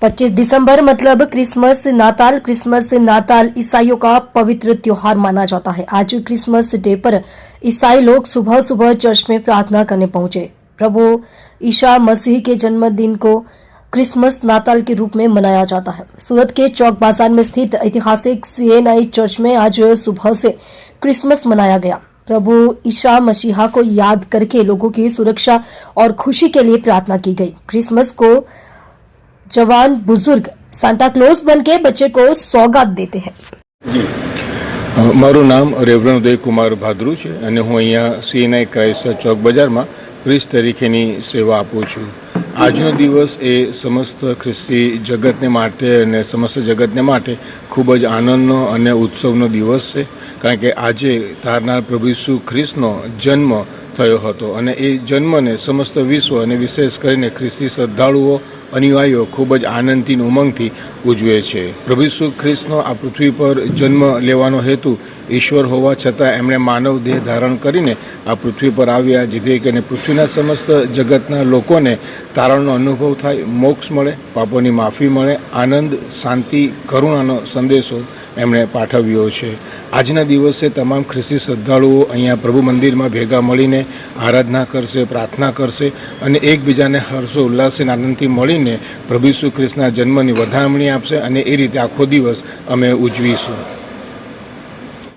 25 दिसंबर मतलब क्रिसमस नाताल ईसाइयों का पवित्र त्योहार माना जाता है। आज क्रिसमस डे पर ईसाई लोग सुबह सुबह चर्च में प्रार्थना करने पहुंचे। प्रभु ईसा मसीह के जन्मदिन को क्रिसमस नाताल के रूप में मनाया जाता है। सूरत के चौक बाजार में स्थित ऐतिहासिक CNI चर्च में आज सुबह से क्रिसमस मनाया गया। प्रभु ईसा मसीहा को याद करके लोगों की सुरक्षा और खुशी के लिए प्रार्थना की गई। क्रिसमस को जवान बुजुर्ग सांता क्लॉज बनके बच्चे को सौगात देते हैं। जी मारू नाम रेवरन उदय कुमार भाद्रू है और हूँ अँ CNI क्राइस्ट चौक बजार में प्रीस्ट तरीके सेवा आपू छूँ। આજનો દિવસ એ સમસ્ત ખ્રિસ્તી જગતને માટે અને સમસ્ત જગતને માટે ખૂબ જ આનંદનો અને ઉત્સવનો દિવસ છે, કારણ કે આજે તારનાર પ્રભુ ઈસુ ખ્રિસ્તનો જન્મ થયો હતો અને એ જન્મને સમસ્ત વિશ્વ અને વિશેષ કરીને ખ્રિસ્તી શ્રદ્ધાળુઓ અનુયાયીઓ ખૂબ જ આનંદથી ઉમંગથી ઉજવે છે। પ્રભુ ઈસુ ખ્રિસ્તનો આ પૃથ્વી પર જન્મ લેવાનો હેતુ ઈશ્વર હોવા છતાં એમણે માનવ દેહ ધારણ કરીને આ પૃથ્વી પર આવ્યા, જેથી કરીને પૃથ્વીના સમસ્ત જગતના લોકોને તારણનો અનુભવ થાય, મોક્ષ મળે, પાપોની માફી મળે, આનંદ, શાંતિ, કરુણાનો સંદેશો એમણે પાઠવ્યો છે। આજના દિવસે તમામ ખ્રિસ્તી શ્રદ્ધાળુઓ અહીંયા પ્રભુ મંદિરમાં ભેગા મળીને આરાધના કરશે, પ્રાર્થના કરશે અને એકબીજાને હર્ષો ઉલ્લાસ અને આનંદથી મળીને પ્રભુ ઈસુ ખ્રિસ્તના જન્મની વધામણી આપશે અને એ રીતે આખો દિવસ અમે ઉજવીશું।